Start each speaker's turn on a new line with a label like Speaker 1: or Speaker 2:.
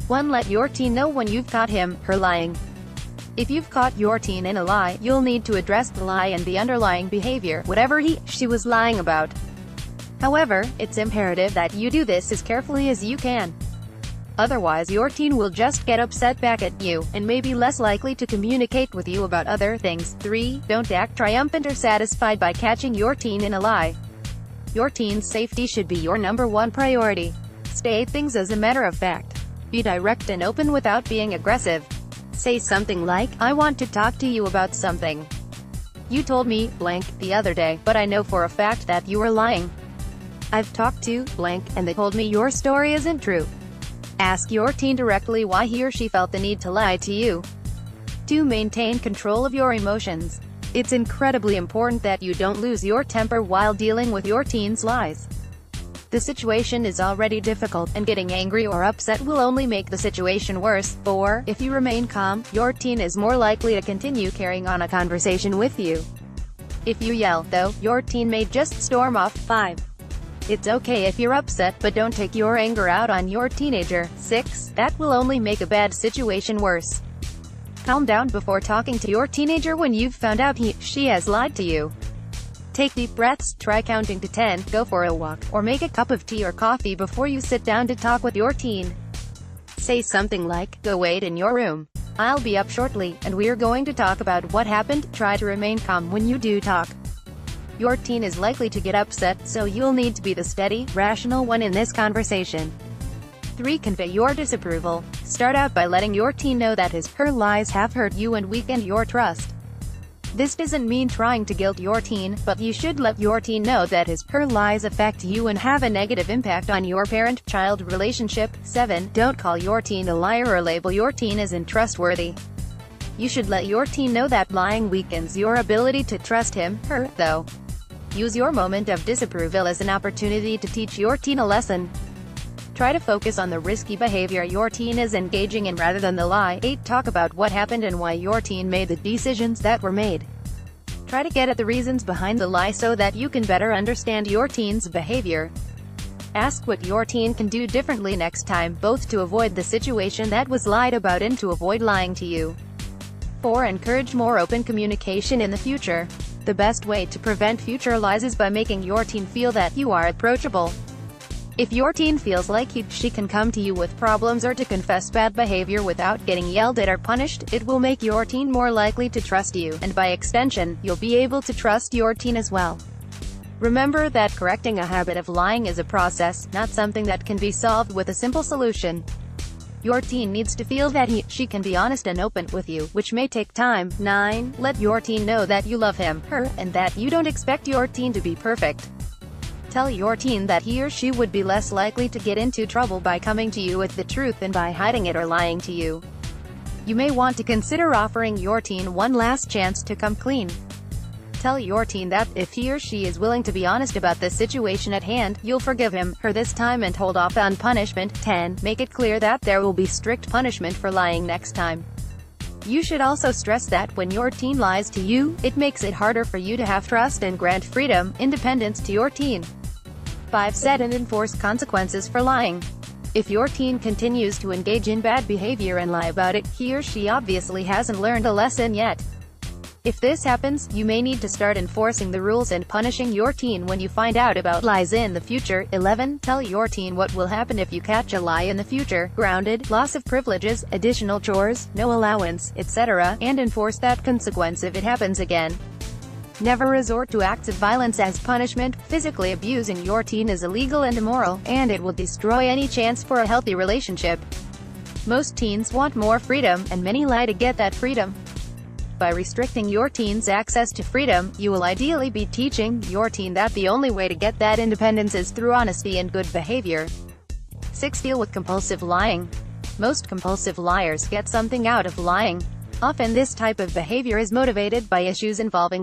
Speaker 1: 1. Let your teen know when you've caught him, her lying. If you've caught your teen in a lie, you'll need to address the lie and the underlying behavior, whatever she was lying about. However, it's imperative that you do this as carefully as you can. Otherwise your teen will just get upset back at you, and may be less likely to communicate with you about other things. 3. Don't act triumphant or satisfied by catching your teen in a lie. Your teen's safety should be your #1 priority. State things as a matter of fact. Be direct and open without being aggressive. Say something like, "I want to talk to you about something. You told me, blank, the other day, but I know for a fact that you were lying. I've talked to, blank, and they told me your story isn't true." Ask your teen directly why he or she felt the need to lie to you. 2. Maintain control of your emotions. It's incredibly important that you don't lose your temper while dealing with your teen's lies. The situation is already difficult, and getting angry or upset will only make the situation worse. 4. If you remain calm, your teen is more likely to continue carrying on a conversation with you. If you yell, though, your teen may just storm off. 5. It's okay if you're upset, but don't take your anger out on your teenager. 6. That will only make a bad situation worse. Calm down before talking to your teenager when you've found out she has lied to you. Take deep breaths, try counting to 10, go for a walk, or make a cup of tea or coffee before you sit down to talk with your teen. Say something like, "Go wait in your room. I'll be up shortly, and we're going to talk about what happened." Try to remain calm when you do talk. Your teen is likely to get upset, so you'll need to be the steady, rational one in this conversation. 3. Convey your disapproval. Start out by letting your teen know that her lies have hurt you and weakened your trust. This doesn't mean trying to guilt your teen, but you should let your teen know that her lies affect you and have a negative impact on your parent-child relationship. 7. Don't call your teen a liar or label your teen as untrustworthy. You should let your teen know that lying weakens your ability to trust him, her, though. Use your moment of disapproval as an opportunity to teach your teen a lesson. Try to focus on the risky behavior your teen is engaging in rather than the lie. 8. Talk about what happened and why your teen made the decisions that were made. Try to get at the reasons behind the lie so that you can better understand your teen's behavior. Ask what your teen can do differently next time, both to avoid the situation that was lied about and to avoid lying to you. 4. Encourage more open communication in the future. The best way to prevent future lies is by making your teen feel that you are approachable. If your teen feels like she can come to you with problems or to confess bad behavior without getting yelled at or punished, it will make your teen more likely to trust you, and by extension, you'll be able to trust your teen as well. Remember that correcting a habit of lying is a process, not something that can be solved with a simple solution. Your teen needs to feel that she can be honest and open with you, which may take time. 9. Let your teen know that you love him, her, and that you don't expect your teen to be perfect. Tell your teen that he or she would be less likely to get into trouble by coming to you with the truth than by hiding it or lying to you. You may want to consider offering your teen one last chance to come clean. Tell your teen that, if he or she is willing to be honest about the situation at hand, you'll forgive him, her this time and hold off on punishment. 10. Make it clear that there will be strict punishment for lying next time. You should also stress that when your teen lies to you, it makes it harder for you to have trust and grant freedom, independence to your teen. 5. Set and enforce consequences for lying. If your teen continues to engage in bad behavior and lie about it, he or she obviously hasn't learned a lesson yet. If this happens, you may need to start enforcing the rules and punishing your teen when you find out about lies in the future. 11. Tell your teen what will happen if you catch a lie in the future: grounded, loss of privileges, additional chores, no allowance, etc., and enforce that consequence if it happens again. Never resort to acts of violence as punishment. Physically abusing your teen is illegal and immoral, and it will destroy any chance for a healthy relationship. Most teens want more freedom, and many lie to get that freedom. By restricting your teen's access to freedom, you will ideally be teaching your teen that the only way to get that independence is through honesty and good behavior. 6. Deal with compulsive lying. Most compulsive liars get something out of lying. Often this type of behavior is motivated by issues involving